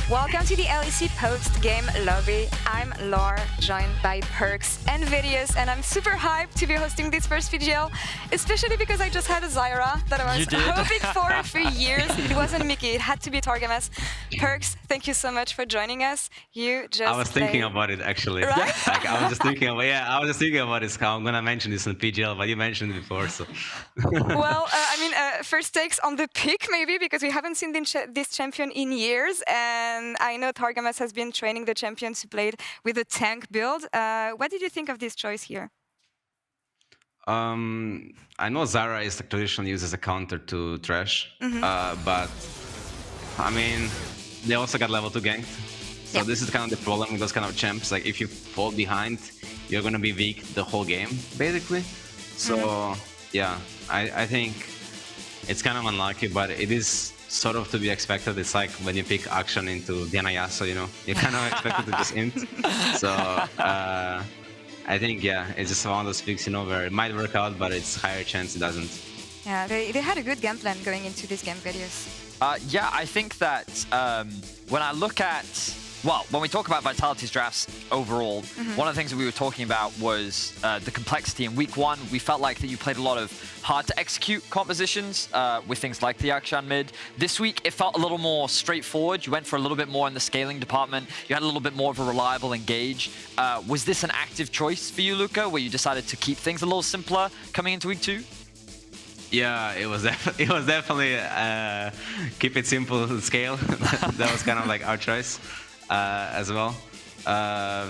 Welcome to the LEC post-game lobby. I'm Laure, joined by Perkz and Vedius, and I'm super hyped to be hosting this first VGL, especially because I just had a Zyra that I was hoping for years. It wasn't Mickey, it had to be Targamas. Perkz, thank you so much for joining us. I was thinking about it actually. Right? Like I was just thinking about this. How I'm gonna mention this in PGL, but you mentioned it before, so. Well, first takes on the pick maybe, because we haven't seen this champion in years, and I know Targamas has been training the champion to play it with a tank build. What did you think of this choice here? I know Zyra is traditionally used as a counter to Thresh, but I mean, they also got level 2 ganked. So this is kind of the problem with those kind of champs. Like if you fall behind, you're gonna be weak the whole game, basically. So yeah, I think it's kind of unlucky, but it is sort of to be expected. It's like when you pick action into Diana Yasuo, you know, you kind of expect it to just int. So I think, yeah, it's just one of those picks, you know, where it might work out, but it's higher chance it doesn't. Yeah, they had a good game plan going into this game, Vedius. Yeah, I think that when I look at, well, when we talk about Vitality's drafts overall, one of the things that we were talking about was the complexity. In week 1, we felt like that you played a lot of hard-to-execute compositions with things like the Akshan mid. This week, it felt a little more straightforward. You went for a little bit more in the scaling department. You had a little bit more of a reliable engage. Was this an active choice for you, Luca, where you decided to keep things a little simpler coming into week 2? Yeah, it was definitely keep it simple scale. That was kind of like our choice as well.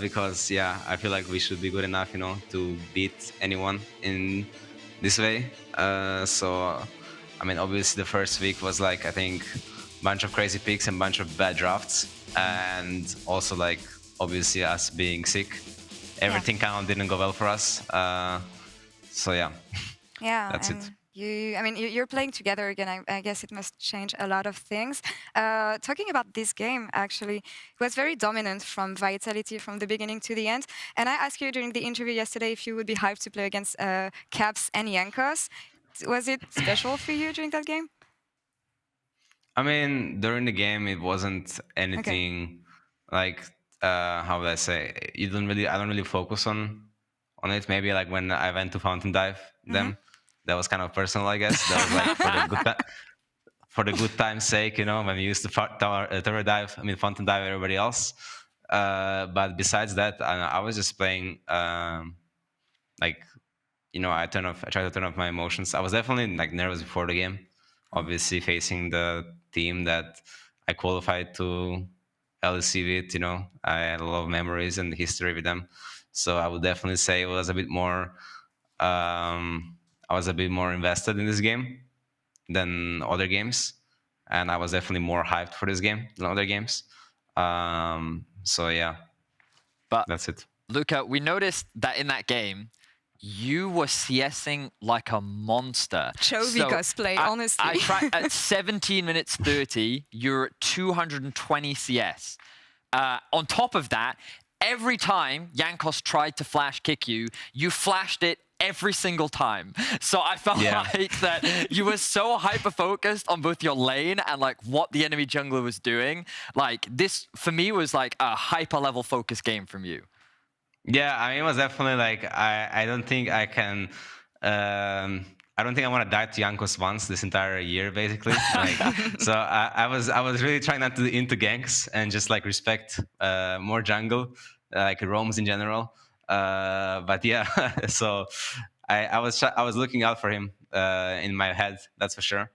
Because yeah, I feel like we should be good enough, you know, to beat anyone in this way. So, I mean, obviously the first week was like, I think, a bunch of crazy picks and a bunch of bad drafts. And also like, obviously us being sick. Everything kind of didn't go well for us. So yeah, that's it. You're playing together again. I guess it must change a lot of things. Talking about this game, actually, it was very dominant from Vitality from the beginning to the end. And I asked you during the interview yesterday if you would be hyped to play against Caps and Jankos. Was it special for you during that game? I mean, during the game, it wasn't anything like, how would I say? I don't really focus on it. Maybe like when I went to Fountain Dive them. That was kind of personal, I guess. That was like for the good time's sake, you know, when we used to tower dive, Fountain Dive everybody else. But besides that, I was just playing, like, you know, I try to turn off my emotions. I was definitely like nervous before the game, obviously facing the team that I qualified to LEC with, you know. I had a lot of memories and history with them. So I would definitely say it was a bit more... I was a bit more invested in this game than other games, and I was definitely more hyped for this game than other games. So yeah, but that's it. Luca, we noticed that in that game, you were CSing like a monster. Chovy cosplay, honestly. I tried at 17 minutes 30, you're at 220 CS. On top of that, every time Jankos tried to flash kick you, you flashed it every single time. So I felt like that you were so hyper-focused on both your lane and like what the enemy jungler was doing. Like this, for me, was like a hyper-level focus game from you. Yeah, I mean, it was definitely like, I don't think I can... I don't think I want to die to Jankos once this entire year, basically. Like, so I was really trying not to into ganks and just like respect more jungle, like roams in general. But yeah, so I was looking out for him in my head, that's for sure.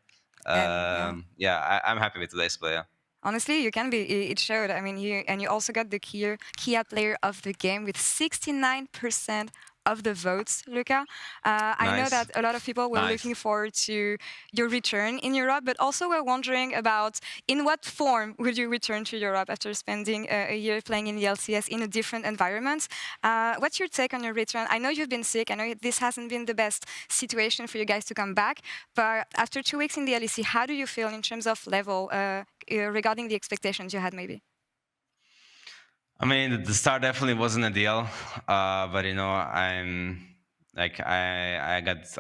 Yeah, I'm happy with today's play. Yeah. Honestly, you can be. It showed. I mean, you also got the Kia player of the game with 69% of the votes, Luca. I know that a lot of people were looking forward to your return in Europe, but also were wondering about in what form will you return to Europe after spending a year playing in the LCS in a different environment. What's your take on your return? I know you've been sick. I know this hasn't been the best situation for you guys to come back, but after 2 weeks in the LEC, how do you feel in terms of level regarding the expectations you had maybe? I mean, the start definitely wasn't ideal, but you know, I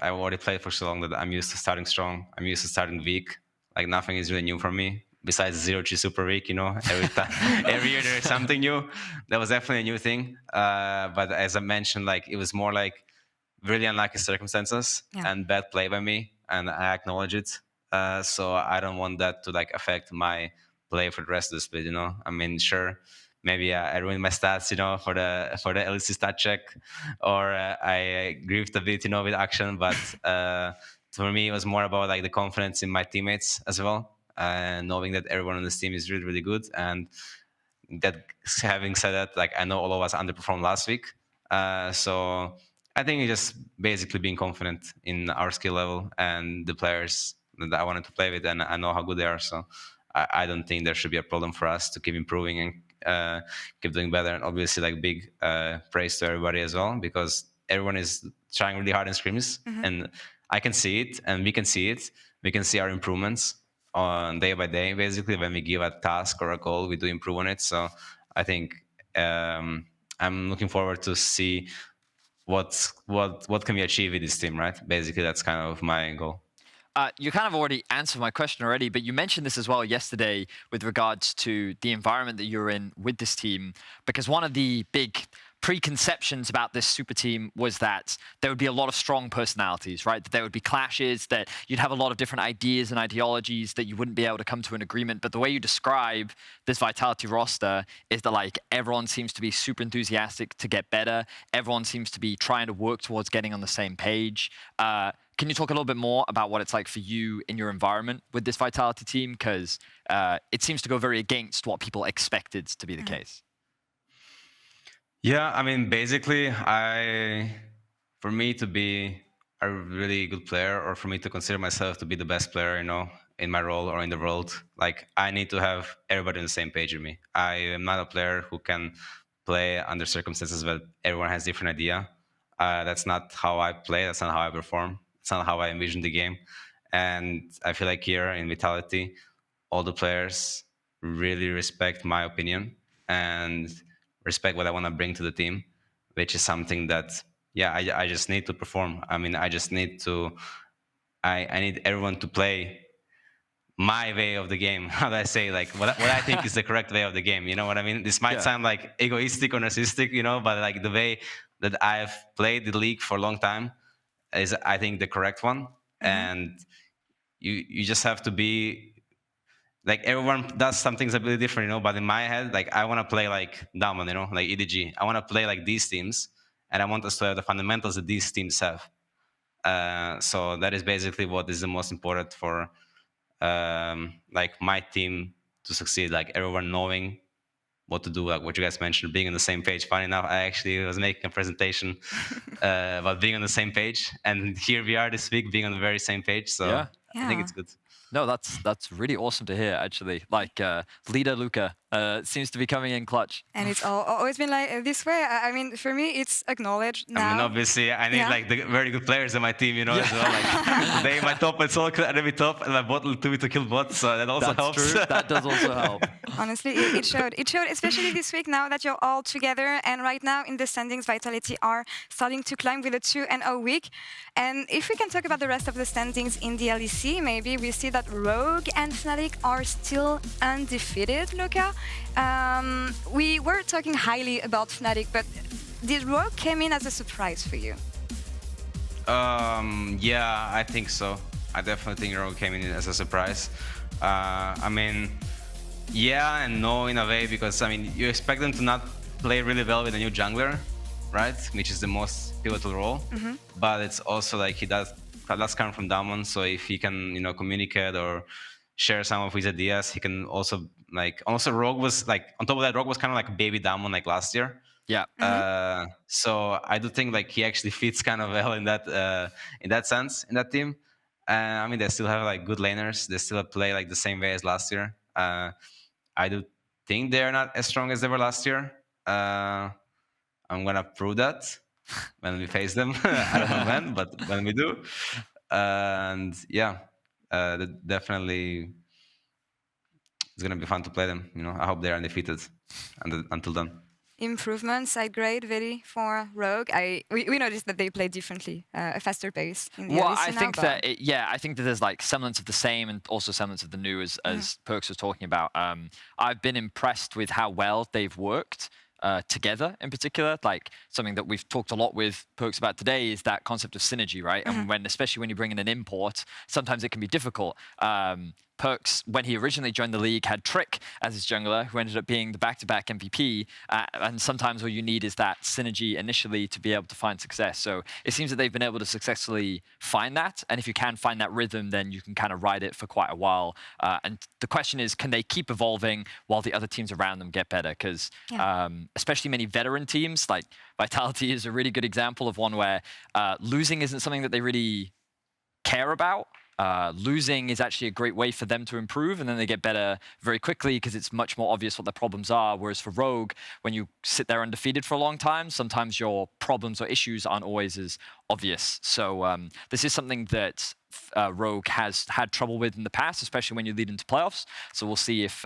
already played for so long that I'm used to starting strong. I'm used to starting weak. Like nothing is really new for me. besides 0G Super Week, every year there's something new. That was definitely a new thing. But as I mentioned, like it was more like really unlucky circumstances and bad play by me, and I acknowledge it. So I don't want that to like affect my play for the rest of the split. I mean, sure, maybe I ruined my stats, for the LEC stat check, or I griefed a bit, with action. But for me, it was more about like the confidence in my teammates as well, and knowing that everyone on this team is really, really good. And that, having said that, like I know all of us underperformed last week, so I think it's just basically being confident in our skill level and the players that I wanted to play with, and I know how good they are. So I don't think there should be a problem for us to keep improving and keep doing better. And obviously, like big praise to everybody as well, because everyone is trying really hard in scrims, and I can see it, and we can see it. We can see our improvements on day by day. Basically, when we give a task or a goal, we do improve on it. So I think I'm looking forward to see what can we achieve with this team, right? Basically, that's kind of my goal. You kind of already answered my question already, but you mentioned this as well yesterday with regards to the environment that you're in with this team, because one of the big preconceptions about this super team was that there would be a lot of strong personalities, right? That there would be clashes, that you'd have a lot of different ideas and ideologies, that you wouldn't be able to come to an agreement. But the way you describe this Vitality roster is that like everyone seems to be super enthusiastic to get better. Everyone seems to be trying to work towards getting on the same page. Can you talk a little bit more about what it's like for you in your environment with this Vitality team? Because it seems to go very against what people expected to be the case. Yeah, I mean, basically, for me to be a really good player, or for me to consider myself to be the best player, in my role or in the world, like I need to have everybody on the same page with me. I am not a player who can play under circumstances where everyone has different idea. That's not how I play. That's not how I perform. It's not how I envision the game. And I feel like here in Vitality, all the players really respect my opinion and respect what I want to bring to the team, which is something that, I just need to perform. I mean, I just need to, I need everyone to play my way of the game. How do I say, like what I think is the correct way of the game? You know what I mean? This might sound like egoistic or narcissistic, but like the way that I've played the league for a long time is, I think, the correct one. And you just have to be like, everyone does some things a bit different, but in my head, like I want to play like Daman, like EDG. I want to play like these teams, and I want us to have the fundamentals that these teams have. So that is basically what is the most important for like my team to succeed. Like everyone knowing what to do, like what you guys mentioned, being on the same page. Funny enough, I actually was making a presentation about being on the same page, and here we are this week being on the very same page. So I think it's good. No, that's really awesome to hear, actually. Like, leader Luca seems to be coming in clutch. And it's always been like this way. I mean, for me, it's acknowledged now. I mean, obviously, I need like the very good players in my team, as well. Like today, my top is all enemy top, and my bottom to kill bots, so that also helps. True. That does also help. Honestly, it showed. It showed, especially this week now that you're all together. And right now in the standings, Vitality are starting to climb with a 2-0 week. And if we can talk about the rest of the standings in the LEC, maybe we see that Rogue and Fnatic are still undefeated, Luca. We were talking highly about Fnatic, but did Rogue came in as a surprise for you? Yeah, I think so. I definitely think Rogue came in as a surprise. I mean, yeah and no in a way, because I mean, you expect them to not play really well with a new jungler, right? Which is the most pivotal role. But it's also like he does come from Damwon, so if he can, communicate or share some of his ideas, he can also like. Also, Rogue was like, on top of that, Rogue was kind of like a baby Damwon like last year. Yeah. So I do think like he actually fits kind of well in that sense in that team. I mean, they still have like good laners. They still play like the same way as last year. I do think they are not as strong as they were last year. I'm gonna prove that when we face them. I don't know when, but when we do. And yeah, definitely it's gonna be fun to play them. I hope they are undefeated until then. improvement side grade, Vedi, for Rogue? We noticed that they play differently, a faster pace in the LEC I think now, that I think that there's like semblance of the same and also semblance of the new, as Perkz was talking about. I've been impressed with how well they've worked together in particular. Like something that we've talked a lot with Perkz about today is that concept of synergy, right? And especially when you bring in an import, sometimes it can be difficult. Perkz, when he originally joined the league, had Trick as his jungler, who ended up being the back-to-back MVP. And sometimes all you need is that synergy initially to be able to find success. So it seems that they've been able to successfully find that. And if you can find that rhythm, then you can kind of ride it for quite a while. And the question is, can they keep evolving while the other teams around them get better? Because especially many veteran teams, like Vitality is a really good example of one where losing isn't something that they really care about. Losing is actually a great way for them to improve, and then they get better very quickly because it's much more obvious what their problems are. Whereas for Rogue, when you sit there undefeated for a long time, sometimes your problems or issues aren't always as obvious. So this is something that Rogue has had trouble with in the past, especially when you lead into playoffs. So we'll see if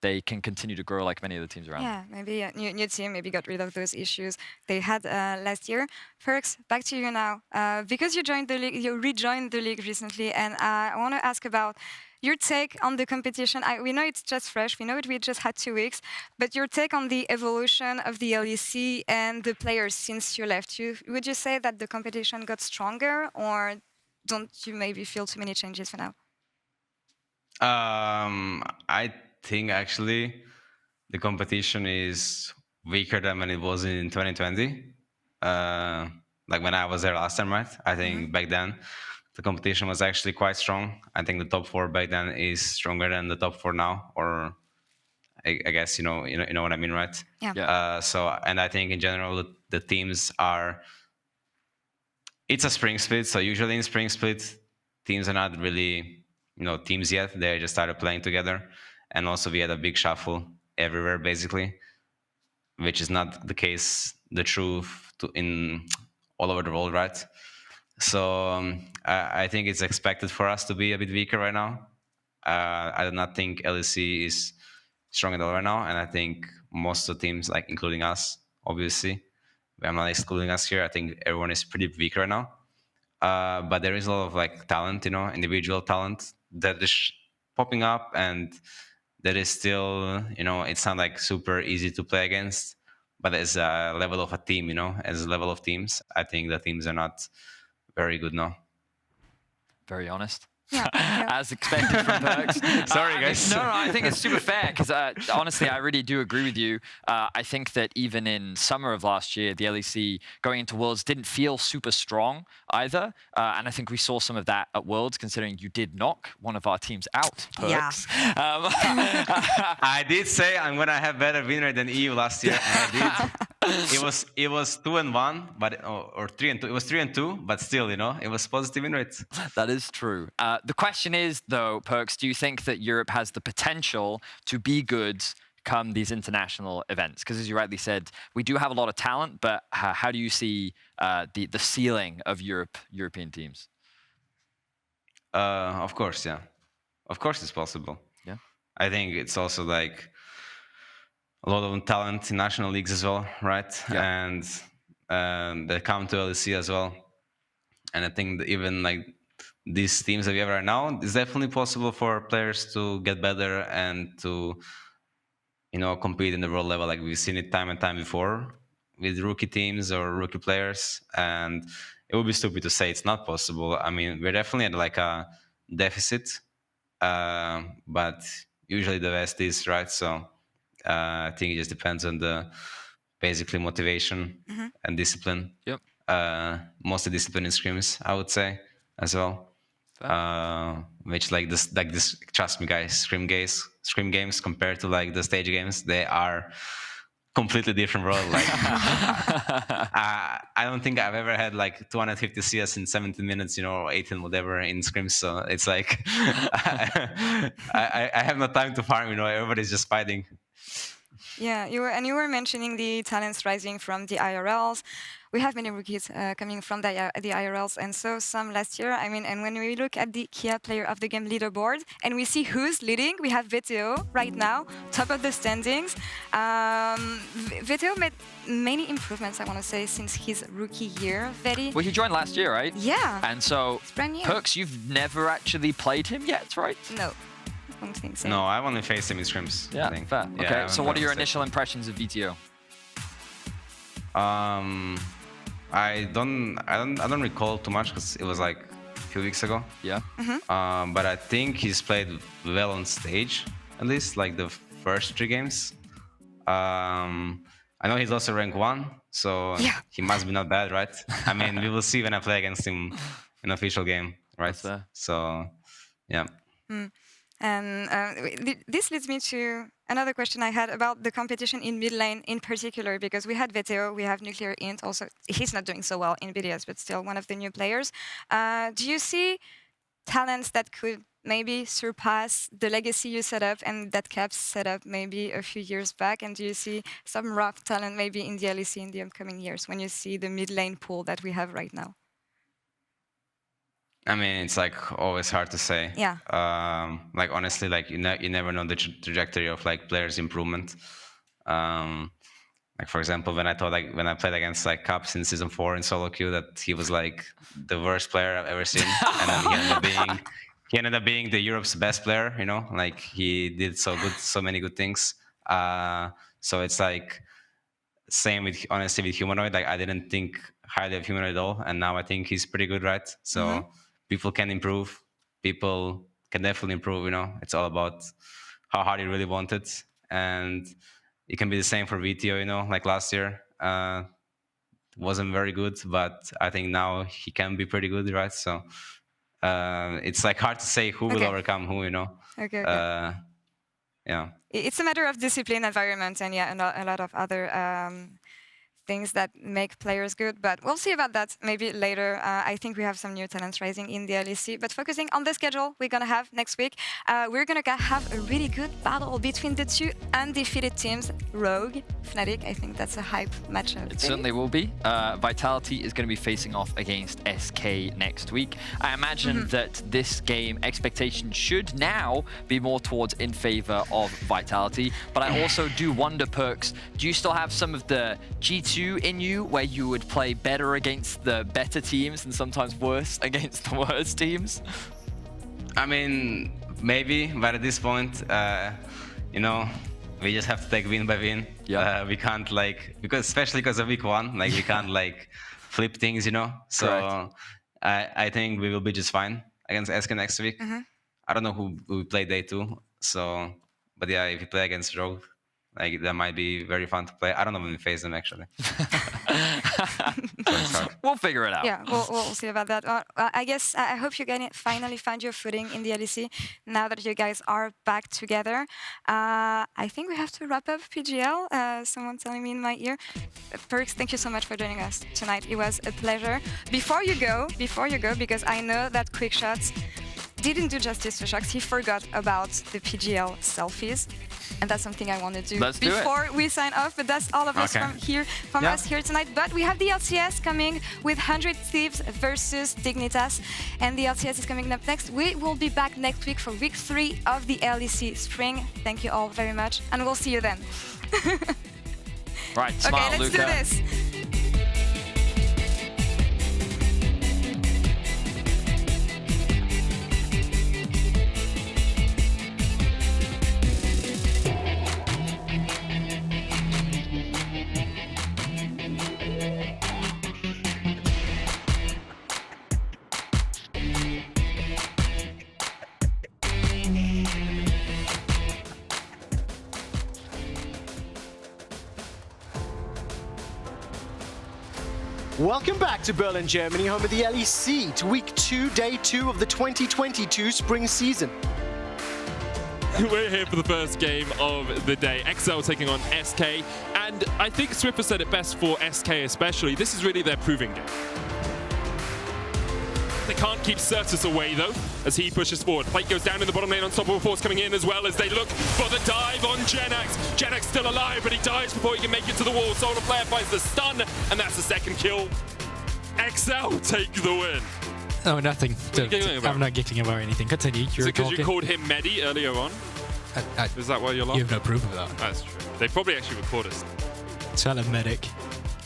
they can continue to grow like many other teams around. Yeah, maybe a new team maybe got rid of those issues they had last year. Perkz, back to you now. Because you joined the league, you rejoined the league recently, and I want to ask about your take on the competition. We know it's just fresh. We know we just had 2 weeks, but your take on the evolution of the LEC and the players since you left. Would you say that the competition got stronger, or don't you maybe feel too many changes for now? I think actually the competition is weaker than when it was in 2020. Like when I was there last time, right? I think back then the competition was actually quite strong. I think the top 4 back then is stronger than the top 4 now, or I guess you know what I mean, right? Yeah. And I think in general the teams are. It's a spring split, so usually in spring split teams are not really teams yet. They just started playing together, and also we had a big shuffle everywhere basically, which is not the case, the truth in all over the world, right? So I think it's expected for us to be a bit weaker right now. I do not think LEC is strong at all right now, and I think most of the teams, like including us, obviously, I'm not excluding us here. I think everyone is pretty weak right now. But there is a lot of like talent, individual talent that is popping up, and that is still, it's not like super easy to play against. But as a level of a team, as a level of teams, I think the teams are not very good now. Very honest. Yeah. As expected from Perkz. Sorry, guys. No, I think it's super fair because honestly, I really do agree with you. I think that even in summer of last year, the LEC going into Worlds didn't feel super strong either. And I think we saw some of that at Worlds, considering you did knock one of our teams out, Perkz. Yeah. I did say I'm going to have better win rate than EU last year, and I did. It was 2-1, but or 3-2. It was 3-2, but still, it was positive win rate. That is true. The question is, though, Perkz, do you think that Europe has the potential to be good come these international events? Because as you rightly said, we do have a lot of talent, but how do you see the ceiling of European teams? Of course, yeah. Of course it's possible. Yeah. I think it's also like a lot of talent in national leagues as well, right? Yeah. And they come to LEC as well. And I think that even like these teams that we have right now, it's definitely possible for players to get better and to, compete in the world level. Like we've seen it time and time before with rookie teams or rookie players. And it would be stupid to say it's not possible. I mean, we're definitely at like a deficit, but usually the West is, right? So I think it just depends on the basically motivation and discipline. Yep. Mostly discipline in scrims, I would say, as well. Which like this, trust me, guys, scrim games compared to like the stage games, they are completely different world. Like I don't think I've ever had like 250 CS in 17 minutes, or 18, whatever, in scrims. So it's like I have no time to farm. Everybody's just fighting. Yeah, you were mentioning the talents rising from the IRLs. we have many rookies coming from the IRLs, and so some last year. I mean, and when we look at the Kia Player of the Game leaderboard, and we see who's leading, we have VTO right now, top of the standings. VTO made many improvements, I want to say, since his rookie year. Well, he joined last year, right? Yeah. And so, it's brand new. Perkz, you've never actually played him yet, right? No. I don't think so. No, I've only faced him in scrims. Yeah, I think. fair. Yeah, okay, so what are your initial impressions of VTO? I don't recall too much because it was like a few weeks ago. Yeah. But I think he's played well on stage, at least like the first 3 games. I know he's also rank 1, so he must be not bad, right? I mean, we will see when I play against him in official game, right? So, yeah. And this leads me to another question I had about the competition in mid lane in particular, because we had VTO, we have Nuclear Int also. He's not doing so well in BDS, but still one of the new players. Do you see talents that could maybe surpass the legacy you set up and that Caps set up maybe a few years back? And do you see some rough talent maybe in the LEC in the upcoming years when you see the mid lane pool that we have right now? I mean, it's like always hard to say. Yeah. Like honestly, like you never know the trajectory of like players' improvement. Like for example, when I played against like Caps in season 4 in solo queue, that he was like the worst player I've ever seen, and then he ended up being the Europe's best player. You know, like he did so many good things. So it's like same with honestly with Humanoid. Like I didn't think highly of Humanoid at all, and now I think he's pretty good, right? So people can improve. People can definitely improve. You know, it's all about how hard you really want it, and it can be the same for VTO. You know, like last year wasn't very good, but I think now he can be pretty good, right? So it's like hard to say who will overcome who. You know. Okay. Yeah. It's a matter of discipline, environment, and a lot of other things that make players good, but we'll see about that maybe later. I think we have some new talents rising in the LEC, but focusing on the schedule we're going to have next week, we're going to have a really good battle between the 2 undefeated teams, Rogue, Fnatic. I think that's a hype matchup. It certainly will be. Vitality is going to be facing off against SK next week. I imagine that this game expectation should now be more towards in favor of Vitality, but I also do wonder, Perkz, do you still have some of the G2 in you where you would play better against the better teams and sometimes worse against the worst teams? I mean, maybe, but at this point, you know, we just have to take win by win. Yeah. We can't especially because of week 1, like we can't like flip things, you know. So I think we will be just fine against SK next week. I don't know who we play day 2. So, but yeah, if you play against Rogue, like that might be very fun to play. I don't know when we face them actually. We'll figure it out. Yeah, we'll see about that. I guess I hope you guys finally find your footing in the LEC now that you guys are back together. I think we have to wrap up PGL. Someone telling me in my ear. Perkz, thank you so much for joining us tonight. It was a pleasure. Before you go, because I know that Quick Shots didn't do justice to Shox. He forgot about the PGL selfies. And that's something I want to do before we sign off. But that's all of us from us here tonight. But we have the LCS coming with 100 Thieves versus Dignitas. And the LCS is coming up next. We will be back next week for week 3 of the LEC Spring. Thank you all very much. And we'll see you then. Right, smile, okay, let's Luca. do this. Welcome back to Berlin, Germany, home of the LEC, to week 2, day 2 of the 2022 spring season. We're here for the first game of the day. XL taking on SK, and I think Swiffer said it best for SK especially. This is really their proving game. They can't keep Certus away, though, as he pushes forward. Plate goes down in the bottom lane. Unstoppable Force coming in as well as they look for the dive on Genax. Genax still alive, but he dies before he can make it to the wall. Solar Flare finds the stun, and that's the second kill. XL take the win. Oh, nothing. I'm not giggling about anything. Continue. Is it because you called him Medi earlier on? Is that why you're laughing? You have no proof of that. That's true. They probably actually record us. Tell him Medic.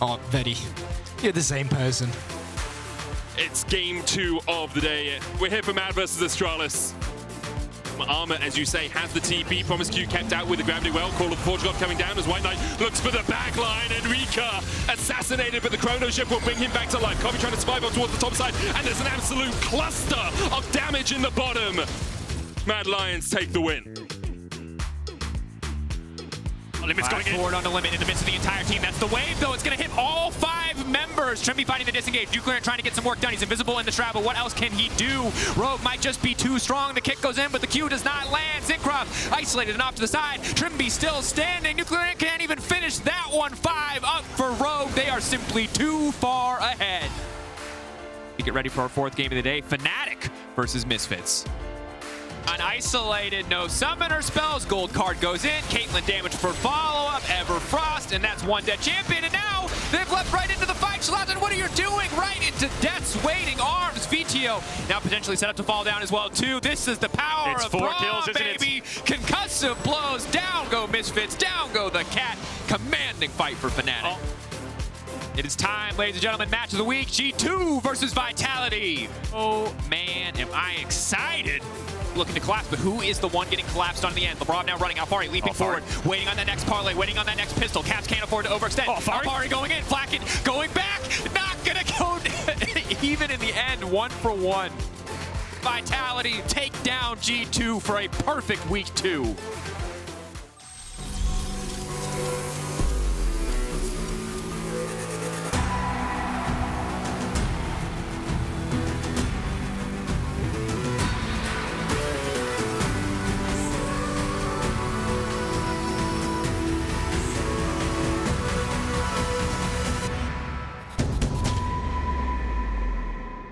Oh, Vedi. You're the same person. It's game 2 of the day. We're here for Mad versus Astralis. Armor, as you say, has the TP. Promise Q kept out with the Gravity Well. Call of the Forge God coming down as White Knight looks for the back line. Enrica assassinated, but the Chrono Ship will bring him back to life. Kobe trying to survive on towards the top side, and there's an absolute cluster of damage in the bottom. Mad Lions take the win. Limit's going forward on the Limit in the midst of the entire team. That's the wave, though. It's going to hit all 5 members. Trimby fighting the disengage. Nuclear trying to get some work done. He's invisible in the Shroud, but what else can he do? Rogue might just be too strong. The kick goes in, but the Q does not land. Zincroft isolated and off to the side. Trimby still standing. Nuclear can't even finish that one. 5 up for Rogue. They are simply too far ahead. We get ready for our 4th game of the day. Fnatic versus Misfits. Unisolated, no summoner spells. Gold card goes in. Caitlyn damage for follow-up. Everfrost, and that's one dead champion. And now they've leapt right into the fight. Schlatten, what are you doing? Right into Death's waiting arms. Vito now potentially set up to fall down as well, too. This is the power of 4 kills, baby. Concussive blows. Down go Misfits. Down go the Cat. Commanding fight for Fnatic. It is time, ladies and gentlemen. Match of the week. G2 versus Vitality. Oh, man, am I excited. Looking to collapse, but who is the one getting collapsed on the end? LeBron now running. Alfari leaping forward, waiting on that next parlay, waiting on that next pistol. Caps can't afford to overextend. Alfari going in, Flacken going back, not gonna go even in the end, 1 for 1. Vitality take down G2 for a perfect week 2.